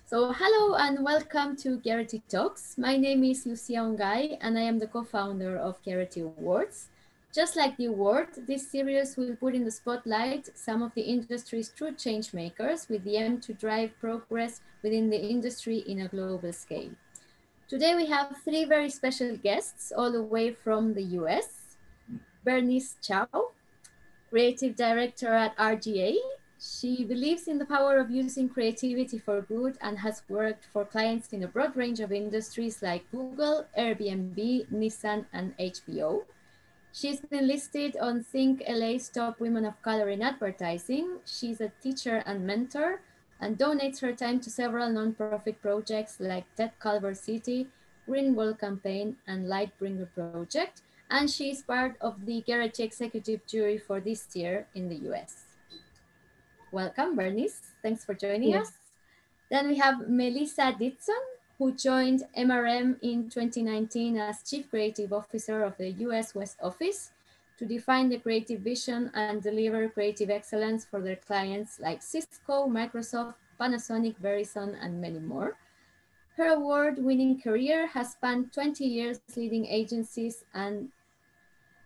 So hello and welcome to Gerety Talks. My name is Lucia Ongai and I am the co-founder of Gerety Awards. Just like the award, this series will put in the spotlight some of the industry's true change makers with the aim to drive progress within the industry in a global scale. Today we have three very special guests all the way from the US. Bernice Chao, creative director at RGA. She believes in the power of using creativity for good and has worked for clients in a broad range of industries like Google, Airbnb, Nissan, and HBO. She's been listed on Think LA's Top Women of Color in Advertising. She's a teacher and mentor and donates her time to several nonprofit projects like Ted Culver City, Green World Campaign, and Lightbringer Project. And she is part of the Gerety Executive Jury for this year in the US. Welcome, Bernice. Thanks for joining us. Then we have Melissa Ditson, who joined MRM in 2019 as Chief Creative Officer of the US West Office to define the creative vision and deliver creative excellence for their clients like Cisco, Microsoft, Panasonic, Verizon, and many more. Her award-winning career has spanned 20 years leading agencies and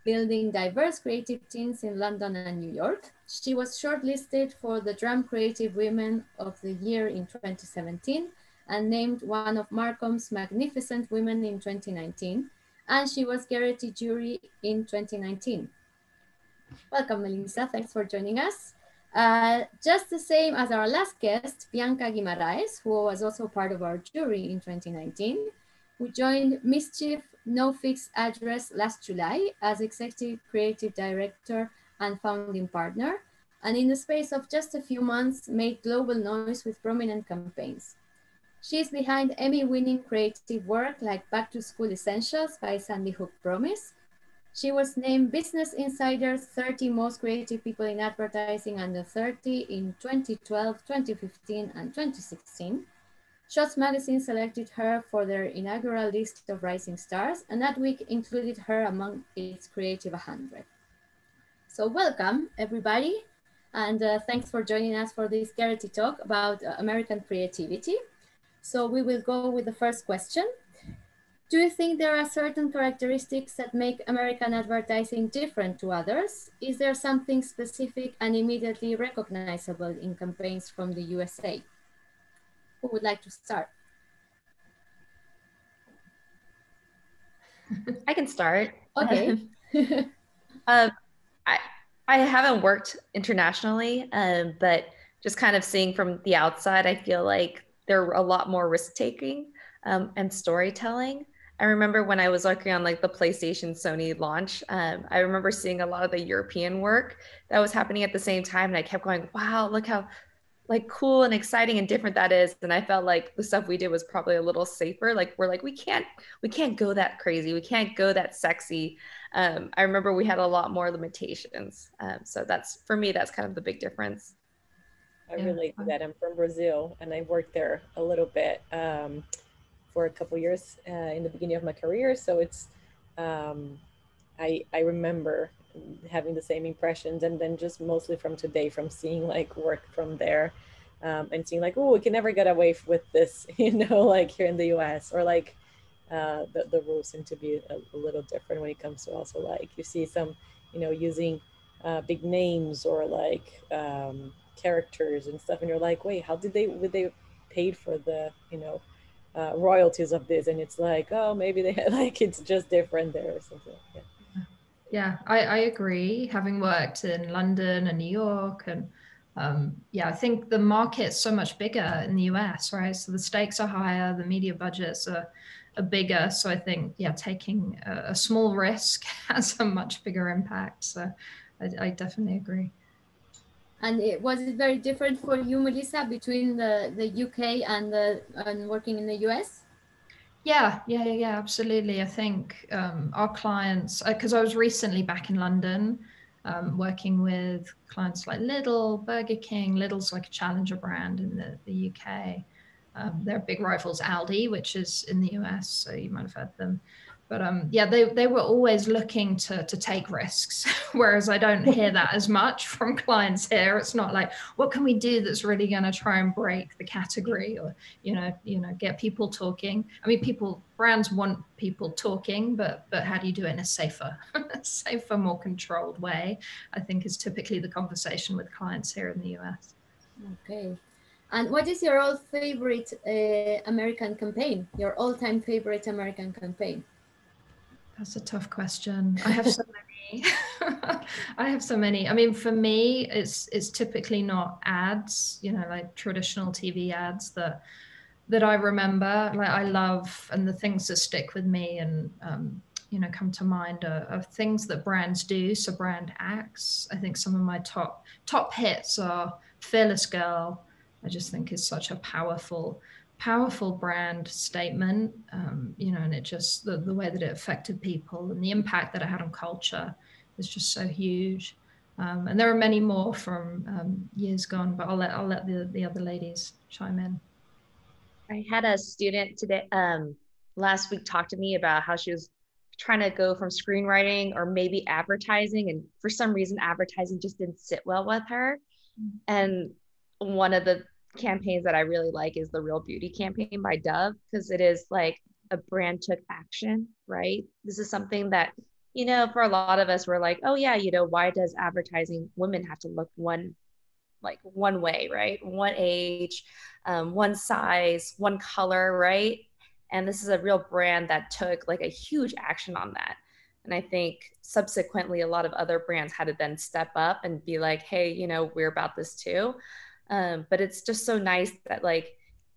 building diverse creative teams in London and New York. She was shortlisted for the Drum Creative Women of the Year in 2017 and named one of Marcom's Magnificent Women in 2019. And she was Gerety Jury in 2019. Welcome, Melissa. Thanks for joining us. Just the same as our last guest, Bianca Guimaraes, who was also part of our jury in 2019, who joined Mischief No Fixed Address last July as Executive Creative Director and founding partner, and in the space of just a few months made global noise with prominent campaigns. She's behind Emmy-winning creative work like Back to School Essentials by Sandy Hook Promise. She was named Business Insider's 30 Most Creative People in Advertising Under 30 in 2012, 2015, and 2016. Shots Magazine selected her for their inaugural list of rising stars, and that week included her among its Creative 100. So welcome, everybody, and thanks for joining us for this Gerety talk about American creativity. So we will go with the first question. Do you think there are certain characteristics that make American advertising different to others? Is there something specific and immediately recognizable in campaigns from the USA? Who would like to start? I can start. Okay. I haven't worked internationally, but just kind of seeing from the outside, I feel like they're a lot more risk-taking and storytelling. I remember when I was working on like the PlayStation Sony launch, I remember seeing a lot of the European work that was happening at the same time. And I kept going, wow, look how like cool and exciting and different that is. And I felt like the stuff we did was probably a little safer. Like we're like, we can't go that crazy. We can't go that sexy. I remember we had a lot more limitations. So that's, for me, that's kind of the big difference. I relate to that. I'm from Brazil and I worked there a little bit for a couple of years in the beginning of my career. So it's, I remember having the same impressions, and then just mostly from today, from seeing like work from there and seeing like, oh, we can never get away with this, you know, like here in the US, or like the rules seem to be a little different when it comes to also like you see some, you know, using big names or like characters and stuff, and you're like, wait, how did they paid for the, you know, royalties of this? And it's like, oh, maybe they had like, it's just different there or something. Yeah, I agree. Having worked in London and New York, and yeah, I think the market's so much bigger in the US, right? So the stakes are higher, the media budgets are bigger. So I think, yeah, taking a small risk has a much bigger impact. So I definitely agree. And was it very different for you, Melissa, between the UK and working in the US? Yeah, absolutely. I think our clients, because I was recently back in London working with clients like Lidl, Burger King. Lidl's like a challenger brand in the UK. Their big rivals Aldi, which is in the US, so you might have heard them. But yeah, they were always looking to take risks, whereas I don't hear that as much from clients here. It's not like, what can we do that's really going to try and break the category, or get people talking. I mean, brands want people talking, but how do you do it in a safer, more controlled way? I think is typically the conversation with clients here in the US. Okay. And what is your favorite American campaign? Your all-time favorite American campaign? That's a tough question. I have so many. I have so many. I mean, for me, it's typically not ads, like traditional TV ads that I remember. Like I love, and the things that stick with me and come to mind are things that brands do. So brand acts. I think some of my top hits are Fearless Girl. I just think is such a powerful brand statement, and it just the way that it affected people and the impact that it had on culture is just so huge. And there are many more from years gone, but I'll let the other ladies chime in. I had a student today, last week, talk to me about how she was trying to go from screenwriting or maybe advertising, and for some reason advertising just didn't sit well with her. And one of the campaigns that I really like is the Real Beauty campaign by Dove, because it is like a brand took action, right? This is something that, for a lot of us, we're like, oh yeah, why does advertising women have to look one way, right? One age, one size, one color, right? And this is a real brand that took like a huge action on that. And I think subsequently, a lot of other brands had to then step up and be like, hey, we're about this too. But it's just so nice that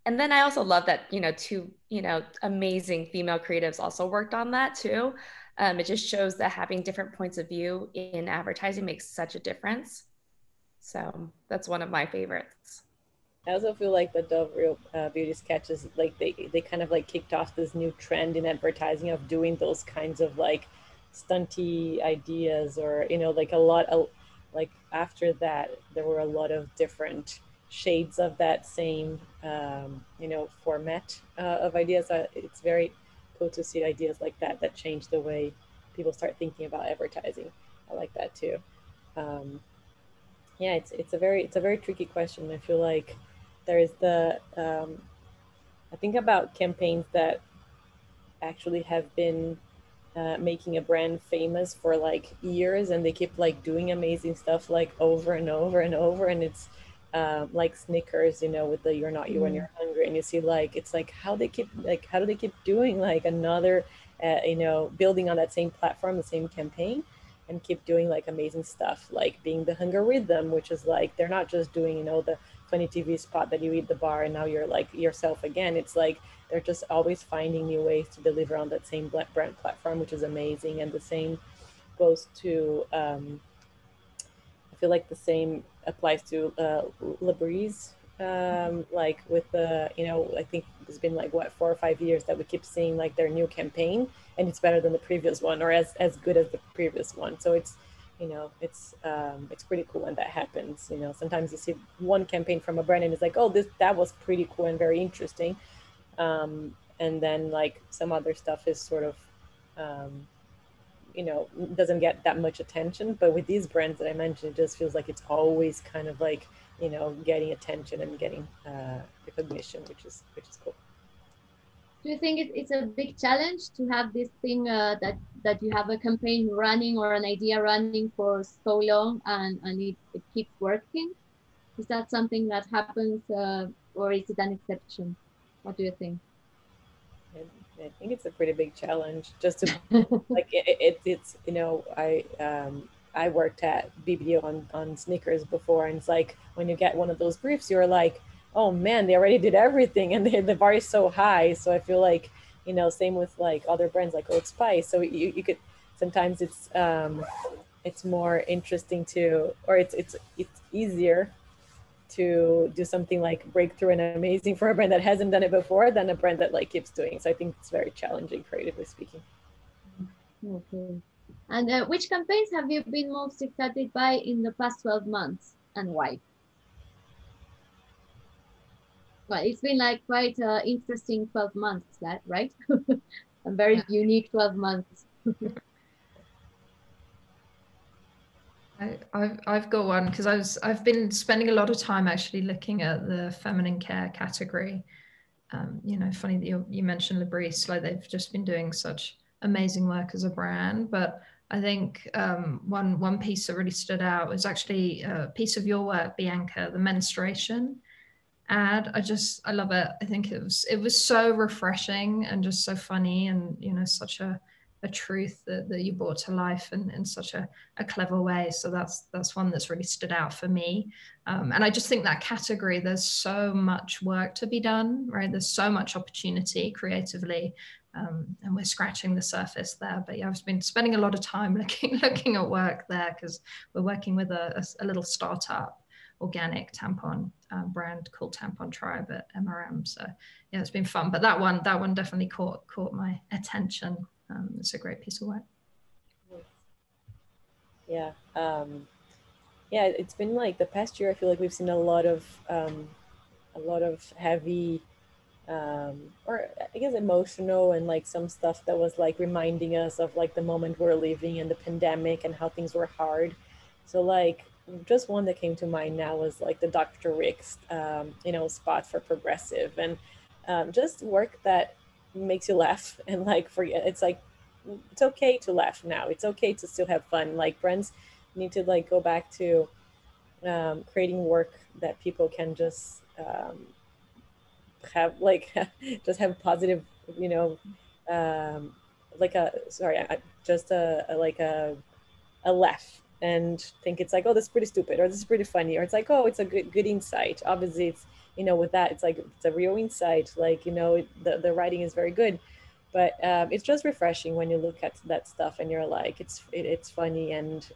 and then I also love that, two, amazing female creatives also worked on that too. It just shows that having different points of view in advertising makes such a difference. So that's one of my favorites. I also feel like the Dove Real Beauty sketches, like they kind of like kicked off this new trend in advertising of doing those kinds of like stunty ideas, or like a lot of like after that there were a lot of different shades of that same format of ideas. It's very cool to see ideas like that change the way people start thinking about advertising. I like that too. Yeah, it's a very tricky question. I feel like there's I think about campaigns that actually have been making a brand famous for like years, and they keep like doing amazing stuff like over and over and over. And it's like Snickers, with the "You're not you when you're hungry," and you see like it's like how do they keep doing like another building on that same platform, the same campaign, and keep doing like amazing stuff, like being the Hunger Rhythm, which is like they're not just doing the funny TV spot that you eat the bar and now you're like yourself again. It's like they're just always finding new ways to deliver on that same brand platform, which is amazing. And the same goes to I feel like the same applies to Labreeze, like with the I think it's been like 4 or 5 years that we keep seeing like their new campaign, and it's better than the previous one, or as good as the previous one. So it's it's pretty cool when that happens. Sometimes you see one campaign from a brand and it's like, oh, that was pretty cool and very interesting, and then like some other stuff is sort of doesn't get that much attention. But with these brands that I mentioned, it just feels like it's always kind of like getting attention and getting recognition, which is cool. Do you think it's a big challenge to have this thing that you have a campaign running or an idea running for so long and it keeps working? Is that something that happens or is it an exception? What do you think? I think it's a pretty big challenge just to like it's I worked at BBO on Snickers before, and it's like when you get one of those briefs, you're like, oh man, they already did everything, and the bar is so high. So I feel like same with like other brands like Old Spice. So you could sometimes it's more interesting to, or it's easier to do something like breakthrough and amazing for a brand that hasn't done it before than a brand that like keeps doing. So I think it's very challenging, creatively speaking. Okay. And which campaigns have you been most excited by in the past 12 months and why? Well, it's been like quite interesting 12 months, right? a very unique 12 months. I've got one because I've been spending a lot of time actually looking at the feminine care category. You know, funny that you mentioned Bernice, like they've just been doing such amazing work as a brand. But I think one piece that really stood out was actually a piece of your work, Bianca, the menstruation ad. I love it. I think it was so refreshing and just so funny, and you know, such a truth that you brought to life in such a clever way. So that's one that's really stood out for me. And I just think that category, there's so much work to be done, right? There's so much opportunity creatively. And we're scratching the surface there. But yeah, I've been spending a lot of time looking at work there because we're working with a little startup organic tampon brand called Tampon Tribe at MRM. So yeah, it's been fun. But that one definitely caught my attention. It's a great piece of work. Yeah. Yeah, it's been like the past year, I feel like we've seen a lot of heavy or I guess emotional and like some stuff that was like reminding us of like the moment we're living and the pandemic and how things were hard. So like just one that came to mind now was like the Dr. Rick's you know, spot for Progressive, and just work that makes you laugh and like forget. It's like it's okay to laugh now. It's okay to still have fun. Like brands need to like go back to creating work that people can just have like just have positive, you know, like a sorry, just a like a laugh and think it's like, oh, this is pretty stupid, or this is pretty funny, or it's like, oh, it's a good insight. Obviously, it's, you know, with that, it's like it's a real insight. Like, you know, the writing is very good, but it's just refreshing when you look at that stuff and you're like, it's funny, and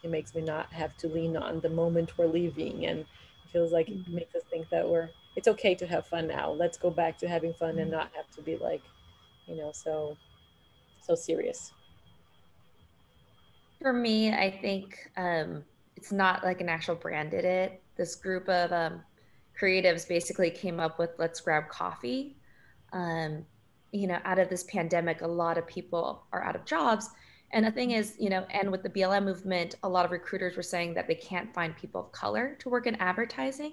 it makes me not have to lean on the moment we're leaving, and it feels like it makes us think that it's okay to have fun now. Let's go back to having fun and not have to be like, you know, so serious. For me, I think it's not like an actual brand did it. This group of creatives basically came up with Let's Grab Coffee. Um, you know, out of this pandemic, a lot of people are out of jobs. And the thing is, you know, and with the BLM movement, a lot of recruiters were saying that they can't find people of color to work in advertising.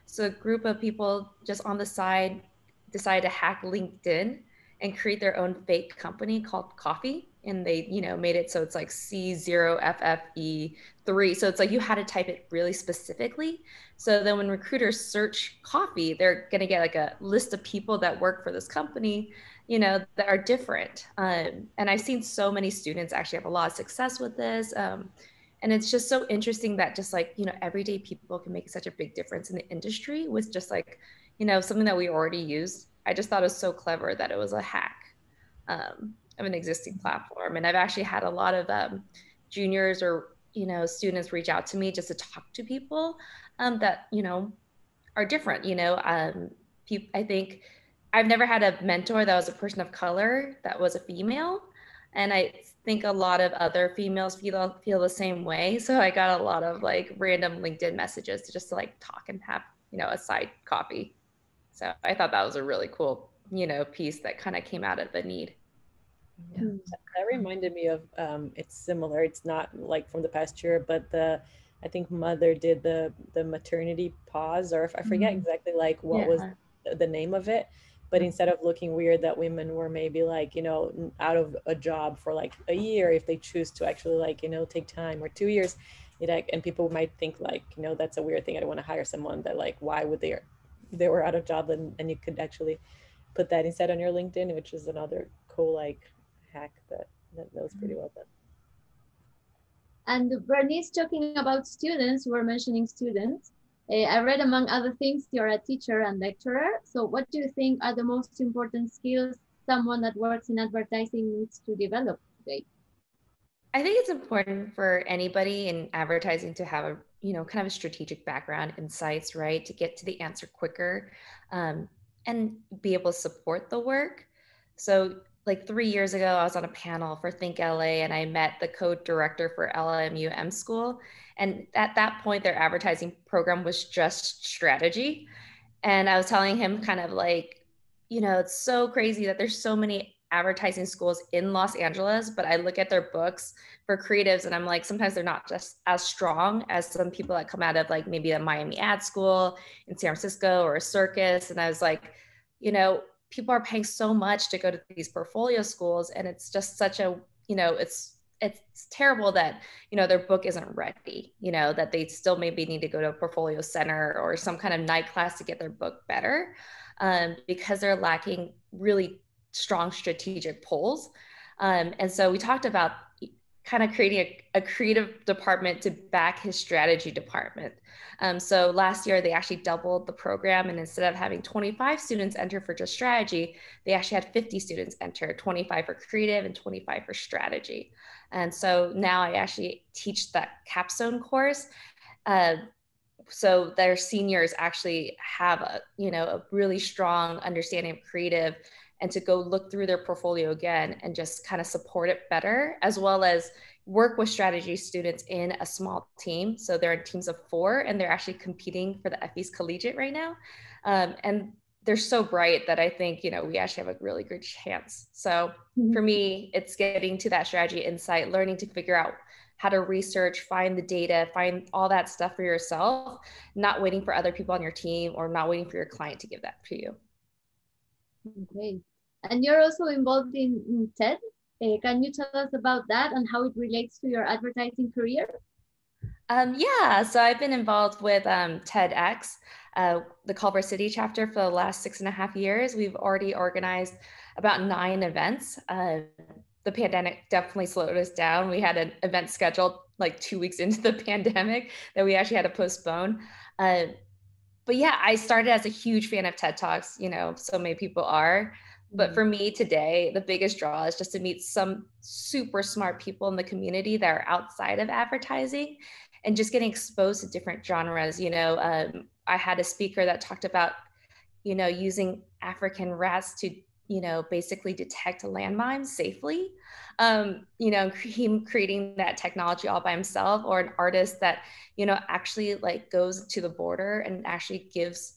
So a group of people just on the side decided to hack LinkedIn and create their own fake company called Coffee. And they, you know, made it so it's like C0FFE3. So it's like you had to type it really specifically. So then when recruiters search coffee, they're going to get like a list of people that work for this company, you know, that are different. And I've seen so many students actually have a lot of success with this. And it's just so interesting that just like, you know, everyday people can make such a big difference in the industry with just like, you know, something that we already use. I just thought it was so clever that it was a hack of an existing platform. And I've actually had a lot of juniors or, you know, students reach out to me just to talk to people that, you know, are different, you know. I think I've never had a mentor that was a person of color that was a female. And I think a lot of other females feel the same way. So I got a lot of like random LinkedIn messages to just to like talk and have, you know, a side coffee. So I thought that was a really cool, you know, piece that kind of came out of a need. Yeah. That reminded me of it's similar. It's not like from the past year, but I think Mother did the maternity pause, or if I forget exactly like what was the name of it, but instead of looking weird that women were maybe like, you know, out of a job for like a year if they choose to actually like, you know, take time, or 2 years, you know, and people might think like, you know, that's a weird thing. I don't want to hire someone that like, why would they were out of job, and you could actually put that instead on your LinkedIn, which is another cool like hack that was pretty well done. And Bernice, talking about students, we're mentioning students. I read, among other things, you're a teacher and lecturer. So what do you think are the most important skills someone that works in advertising needs to develop today? I think it's important for anybody in advertising to have a, you know, kind of a strategic background, insights, right? To get to the answer quicker and be able to support the work. So like 3 years ago, I was on a panel for Think LA and I met the code director for LMU M School. And at that point, their advertising program was just strategy. And I was telling him kind of like, you know, it's so crazy that there's so many advertising schools in Los Angeles, but I look at their books for creatives and I'm like, sometimes they're not just as strong as some people that come out of like maybe a Miami ad school in San Francisco or a circus. And I was like, you know, people are paying so much to go to these portfolio schools, and it's just such a, you know, it's terrible that, you know, their book isn't ready, you know, that they still maybe need to go to a portfolio center or some kind of night class to get their book better, because they're lacking really strong strategic pulls. And so we talked about kind of creating a creative department to back his strategy department. So last year, they actually doubled the program, and instead of having 25 students enter for just strategy, they actually had 50 students enter, 25 for creative and 25 for strategy. And so now I actually teach that capstone course. So their seniors actually have a, you know, a really strong understanding of creative, and to go look through their portfolio again and just kind of support it better, as well as work with strategy students in a small team. So they're in teams of 4, and they're actually competing for the FE's collegiate right now. And they're so bright that I think, you know, we actually have a really good chance. So for me, it's getting to that strategy insight, learning to figure out how to research, find the data, find all that stuff for yourself, not waiting for other people on your team or not waiting for your client to give that to you. Great. And you're also involved in TED. Can you tell us about that and how it relates to your advertising career? Yeah, so I've been involved with TEDx, the Culver City chapter, for the last 6.5 years. We've already organized about 9 events. The pandemic definitely slowed us down. We had an event scheduled like 2 weeks into the pandemic that we actually had to postpone. But yeah, I started as a huge fan of TED Talks, you know, so many people are. But for me today, the biggest draw is just to meet some super smart people in the community that are outside of advertising and just getting exposed to different genres. You know, I had a speaker that talked about, you know, using African rats to, you know, basically detect landmines safely. You know, him creating that technology all by himself, or an artist that, you know, actually like goes to the border and actually gives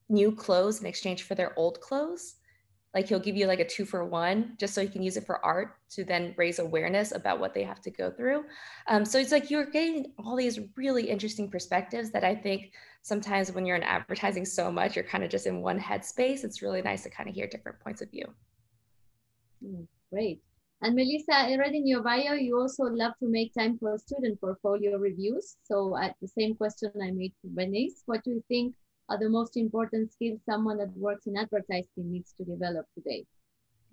new clothes in exchange for their old clothes. Like he'll give you like a 2-for-1 just so you can use it for art to then raise awareness about what they have to go through. So it's like you're getting all these really interesting perspectives that I think sometimes when you're in advertising so much, you're kind of just in one headspace. It's really nice to kind of hear different points of view. Great. And Melissa, I read in your bio, you also love to make time for student portfolio reviews. So the same question I made to Bernice, what do you think are the most important skills someone that works in advertising needs to develop today?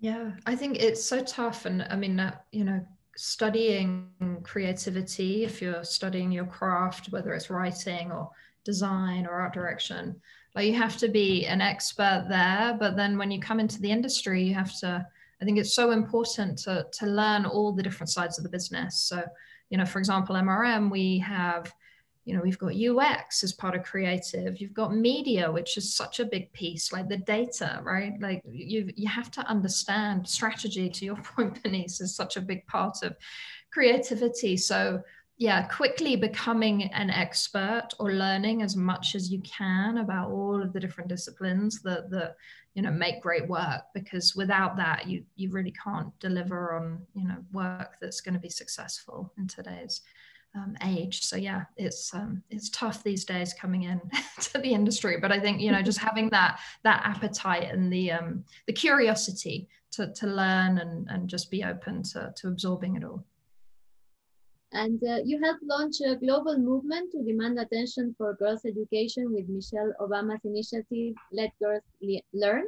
Yeah, I think it's so tough. And I mean, you know, studying creativity, if you're studying your craft, whether it's writing or design or art direction, like you have to be an expert there. But then when you come into the industry, you have to, I think it's so important to learn all the different sides of the business. So, you know, for example, MRM, we have, you know, we've got UX as part of creative. You've got media, which is such a big piece, like the data, right? Like you have to understand strategy, to your point, Bernice, is such a big part of creativity. So yeah, quickly becoming an expert or learning as much as you can about all of the different disciplines that you know, make great work, because without that, you really can't deliver on, you know, work that's going to be successful in today's age. So yeah, it's tough these days coming in to the industry, but I think, you know, just having that appetite and the curiosity to learn and just be open to absorbing it all. And you helped launch a global movement to demand attention for girls' education with Michelle Obama's initiative, Let Girls Learn.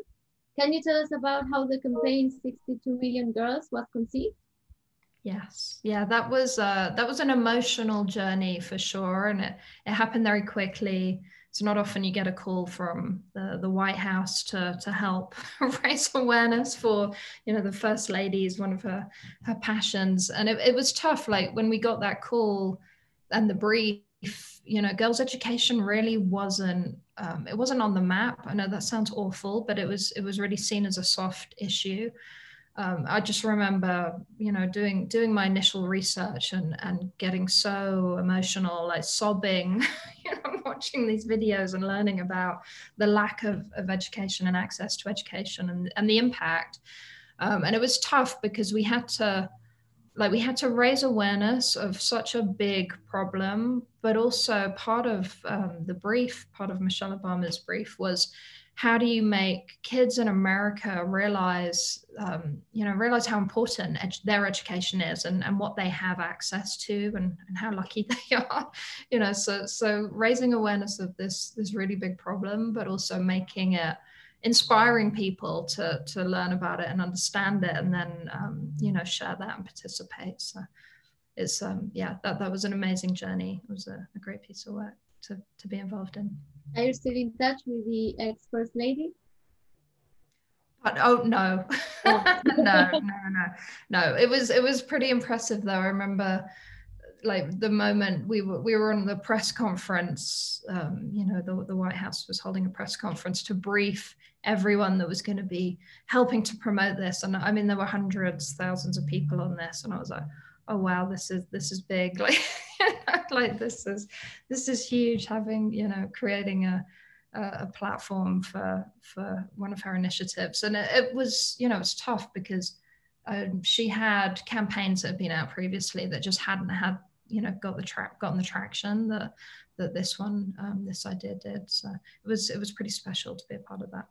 Can you tell us about how the campaign 62 Million Girls was conceived? Yes, yeah, that was an emotional journey for sure, and it happened very quickly. It's not often you get a call from the White House to help raise awareness for, you know, the First Lady is one of her passions, and it was tough. Like when we got that call and the brief, you know, girls' education really wasn't it wasn't on the map. I know that sounds awful, but it was really seen as a soft issue. I just remember, you know, doing my initial research and getting so emotional, like sobbing, you know, watching these videos and learning about the lack of education and access to education and the impact. And it was tough because we had to raise awareness of such a big problem, but also part of part of Michelle Obama's brief was, how do you make kids in America realize how important their education is, and what they have access to, and how lucky they are, so raising awareness of this really big problem, but also making it, inspiring people to learn about it and understand it, and then share that and participate. So it's that was an amazing journey. It was a great piece of work to be involved in. Are you still in touch with the ex-first lady? But no. Oh. no. It was pretty impressive though. I remember like the moment we were on the press conference, the White House was holding a press conference to brief everyone that was going to be helping to promote this. And I mean, there were hundreds, thousands of people on this. And I was like, oh, wow, this is big. Like, like this is huge, having, creating a platform for one of her initiatives. And it was, it's tough because she had campaigns that had been out previously that just hadn't had, gotten the traction that this one, this idea did. So it was pretty special to be a part of that.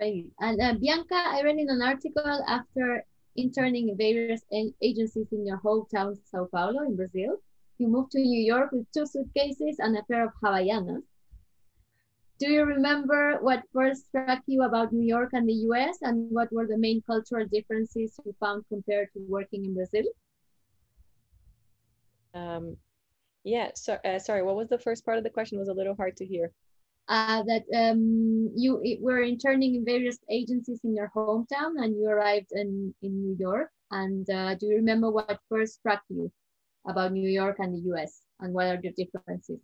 Right. And Bianca, I read in an article, after interning in various agencies in your hometown, Sao Paulo in Brazil, you moved to New York with 2 suitcases and a pair of Havaianas. Do you remember what first struck you about New York and the US, and what were the main cultural differences you found compared to working in Brazil? Yeah, so, sorry, what was the first part of the question? It was a little hard to hear. That you were interning in various agencies in your hometown, and you arrived in New York. And do you remember what first struck you about New York and the US, and what are the differences?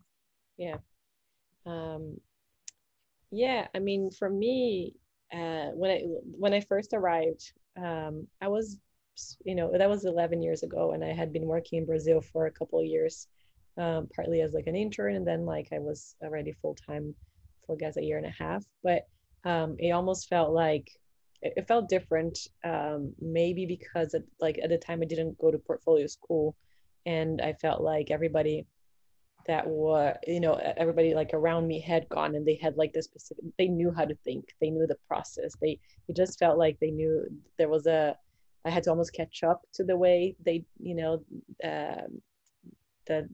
Yeah. Yeah, I mean, for me, when I first arrived, I was, that was 11 years ago, and I had been working in Brazil for a couple of years, partly as like an intern, and then like I was already full-time for, I guess, a year and a half. But it almost felt like it felt different, maybe because at the time I didn't go to portfolio school, and I felt like everybody that was, everybody like around me had gone, and they had like this specific, they knew how to think, they knew the process, it just felt like they knew there was I had to almost catch up to the way they, that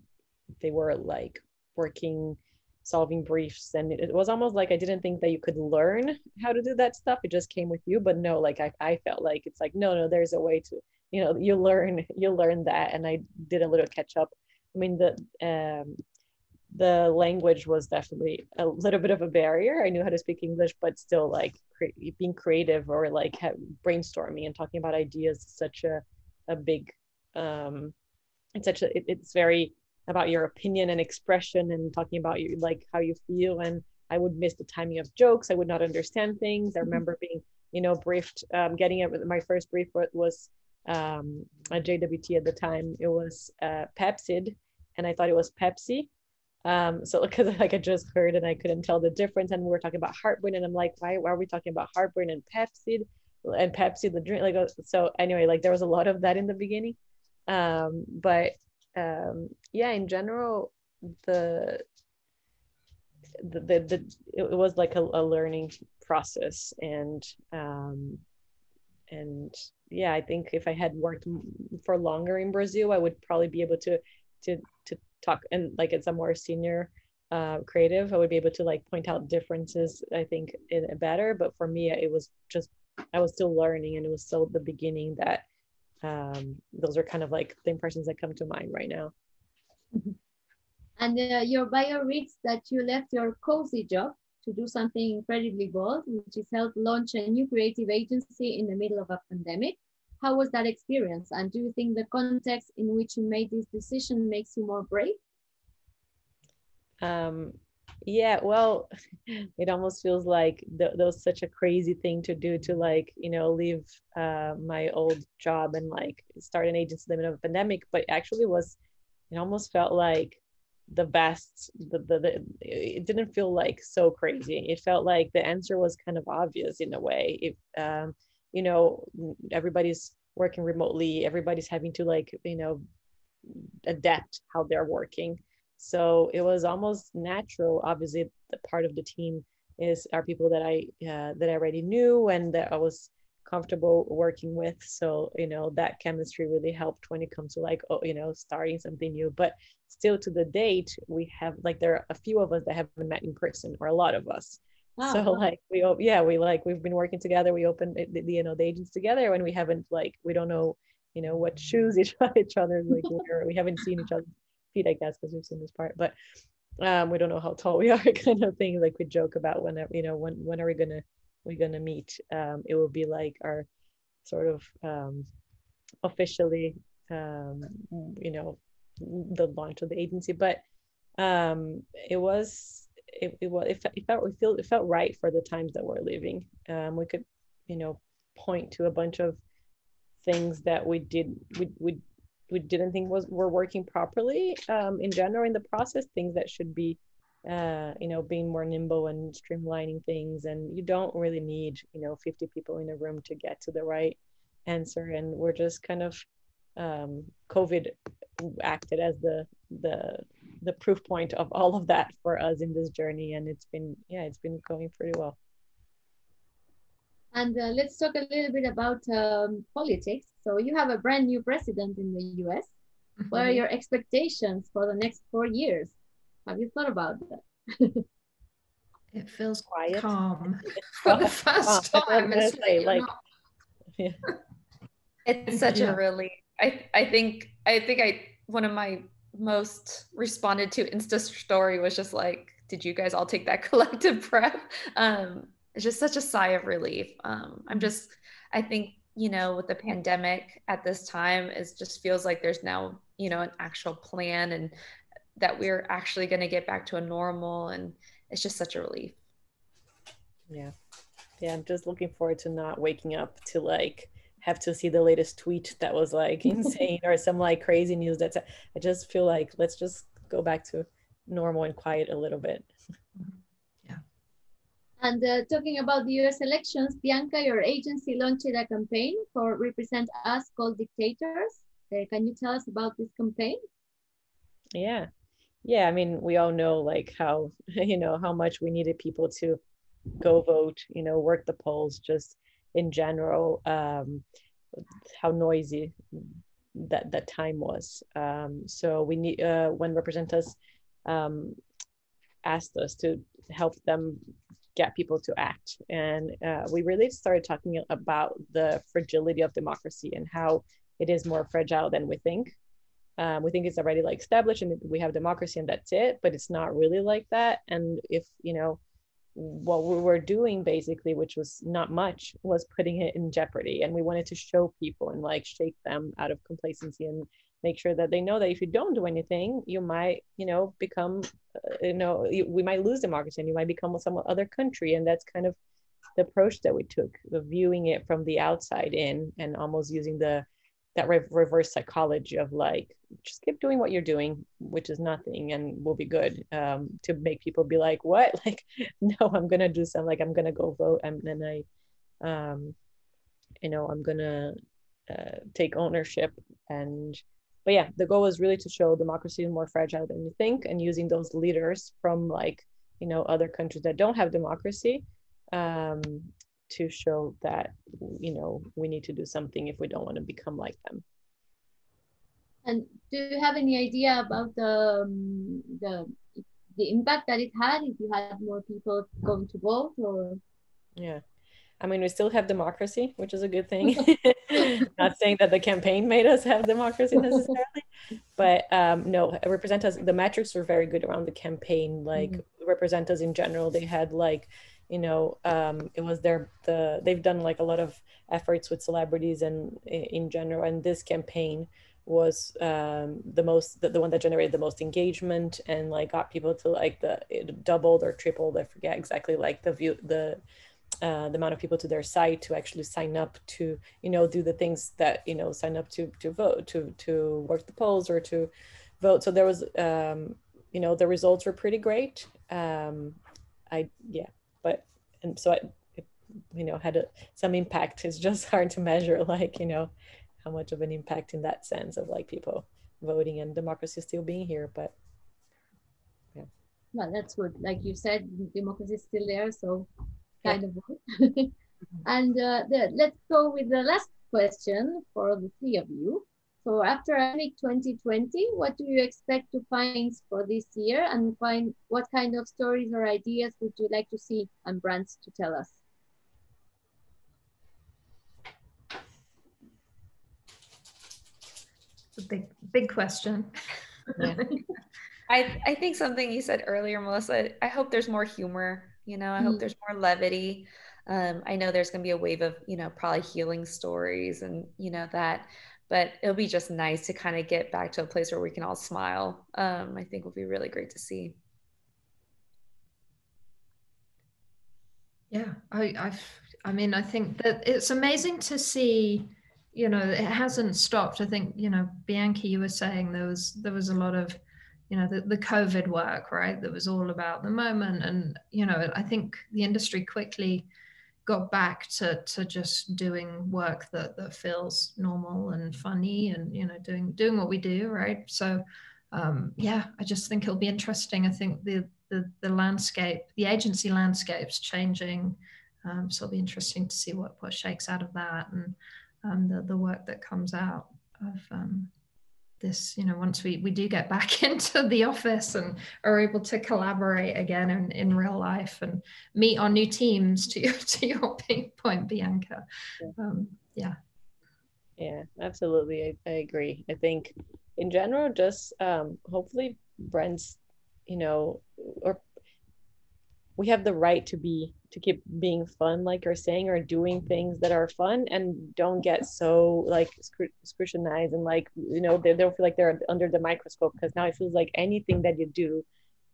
they were like working, solving briefs. And it was almost like I didn't think that you could learn how to do that stuff, it just came with you. But no, like I felt like it's like, no, there's a way to, you learn that. And I did a little catch up. I mean, the language was definitely a little bit of a barrier. I knew how to speak English, but still, like being creative or like brainstorming and talking about ideas is such a big, it's very about your opinion and expression and talking about you, like how you feel. And I would miss the timing of jokes. I would not understand things. I remember being, briefed, getting it. My first brief was at JWT at the time. It was Pepsid, and I thought it was Pepsi. So because like I just heard and I couldn't tell the difference, and we were talking about heartburn, and I'm like, why are we talking about heartburn and Pepsi the drink? Like, so anyway, like there was a lot of that in the beginning, but yeah, in general, it was like a learning process, and yeah, I think if I had worked for longer in Brazil, I would probably be able to talk, and like it's a more senior creative, I would be able to like point out differences, I think, in better. But for me, it was just, I was still learning, and it was still the beginning. That those are kind of like the impressions that come to mind right now. And your bio reads that you left your cozy job to do something incredibly bold, which is help launch a new creative agency in the middle of a pandemic. How was that experience? And do you think the context in which you made this decision makes you more brave? Yeah, well, it almost feels like that was such a crazy thing to do, to like, leave my old job and like start an agency in the middle of a pandemic. But actually it almost felt like best. It didn't feel like so crazy. It felt like the answer was kind of obvious in a way. You know, everybody's working remotely, everybody's having to like, you know, adapt how they're working. So it was almost natural. Obviously, the part of the team are people that I already knew and that I was comfortable working with. So, you know, that chemistry really helped when it comes to like, oh, you know, starting something new. But still to the date, we have like, there are a few of us that haven't met in person, or a lot of us. Wow. So like we've been working together. We opened you know, the agents together, when we haven't like, we don't know, you know, what shoes each other like we haven't seen each other's feet, I guess, because we've seen this part, but we don't know how tall we are, kind of thing. Like we joke about whenever, you know, when are we gonna meet. It will be like our sort of officially you know, the launch of the agency. But it felt right for the times that we're living. We could, you know, point to a bunch of things that we didn't think were working properly in general in the process, things that should be you know, being more nimble and streamlining things. And you don't really need, you know, 50 people in a room to get to the right answer. And we're just kind of COVID acted as the proof point of all of that for us in this journey. And it's been going pretty well. And let's talk a little bit about politics. So you have a brand new president in the US. What are your expectations for the next 4 years? Have you thought about that? It feels quiet, calm for the first time. It's say, like, yeah. It's such a relief. I think one of my most responded to Insta story was just like, did you guys all take that collective breath? It's just such a sigh of relief. I think, you know, with the pandemic at this time, it just feels like there's now, you know, an actual plan, and that we're actually going to get back to a normal, and it's just such a relief. Yeah. I'm just looking forward to not waking up to like have to see the latest tweet that was like insane or some like crazy news. I just feel like let's just go back to normal and quiet a little bit. Yeah. And talking about the US elections, Bianca, your agency launched a campaign for Represent Us called Dictators. Can you tell us about this campaign? Yeah. I mean, we all know like how, you know, how much we needed people to go vote, you know, work the polls, just in general, how noisy that time was. So we need, when Represent Us asked us to help them get people to act. And we really started talking about the fragility of democracy and how it is more fragile than we think. We think it's already like established and we have democracy and that's it, but it's not really like that. And if, you know, what we were doing basically, which was not much, was putting it in jeopardy. And we wanted to show people and like shake them out of complacency and make sure that they know that if you don't do anything, you might, you know, become, you know, we might lose democracy and you might become some other country. And that's kind of the approach that we took, of viewing it from the outside in and almost using that reverse psychology of like, just keep doing what you're doing, which is nothing, and we'll be good, to make people be like, what? Like, no, I'm gonna do something, like I'm gonna go vote, and then you know, I'm gonna take ownership. But yeah, the goal is really to show democracy is more fragile than you think, and using those leaders from like, you know, other countries that don't have democracy, to show that, you know, we need to do something if we don't want to become like them. And do you have any idea about the impact that it had, if you had more people going to vote? Or yeah, I mean, we still have democracy, which is a good thing. Not saying that the campaign made us have democracy necessarily, but no, Represent Us, the metrics were very good around the campaign. Like Represent Us in general, they had like, you know, it was they've done like a lot of efforts with celebrities and in general, and this campaign was the one that generated the most engagement and like got people to like it doubled or tripled, I forget exactly, like the amount of people to their site to actually sign up to, you know, do the things that, you know, sign up to vote, to work the polls or to vote. So there was you know, the results were pretty great. And so it, you know, had some impact. It's just hard to measure, like, you know, how much of an impact in that sense of like people voting and democracy still being here. But yeah. Well, that's good. Like you said, democracy is still there, so kind of work. And let's go with the last question for the three of you. So after Epic 2020, what do you expect to find for this year, and what kind of stories or ideas would you like to see and brands to tell us? It's a big question. Yeah. I think something you said earlier, Melissa, I hope there's more humor, you know, I hope there's more levity. I know there's going to be a wave of, you know, probably healing stories and, you know, that, but it'll be just nice to kind of get back to a place where we can all smile. I think will be really great to see. Yeah, I mean, I think that it's amazing to see, you know, it hasn't stopped. I think, you know, Bianca, you were saying there was a lot of, you know, the COVID work, right? That was all about the moment. And, you know, I think the industry quickly got back to just doing work that feels normal and funny and, you know, doing what we do, right? So, yeah, I just think it'll be interesting. I think the landscape, the agency landscape's changing. So it'll be interesting to see what shakes out of that and the work that comes out of this, you know, once we do get back into the office and are able to collaborate again in real life and meet our new teams, to your point, Bianca. Yeah. Yeah, absolutely. I agree. I think in general, just hopefully brands, you know, or we have the right to keep being fun, like you're saying, or doing things that are fun and don't get so like scrutinized and like, you know, they don't feel like they're under the microscope, because now it feels like anything that you do,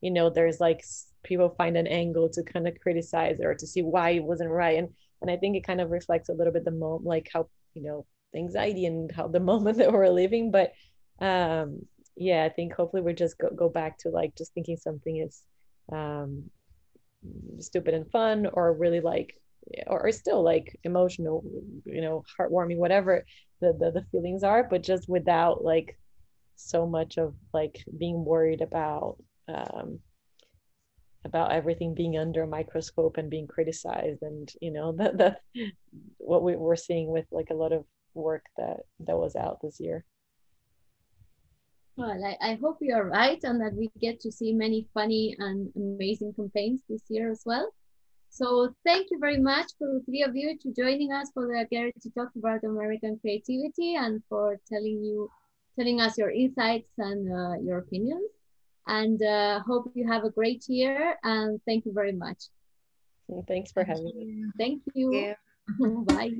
you know, there's like people find an angle to kind of criticize or to see why it wasn't right. And I think it kind of reflects a little bit the moment, like how, you know, the anxiety and how the moment that we're living. But yeah, I think hopefully we just go back to like just thinking something is stupid and fun, or really like, or still like emotional, you know, heartwarming, whatever the feelings are, but just without like so much of like being worried about everything being under a microscope and being criticized. And, you know, that what we were seeing with like a lot of work that was out this year. Well, I hope you're right, and that we get to see many funny and amazing campaigns this year as well. So thank you very much for the three of you to joining us for the Gerety Talks about American creativity, and for telling us your insights and your opinions. And hope you have a great year, and thank you very much. Thanks for having me. Thank you. Yeah. Bye.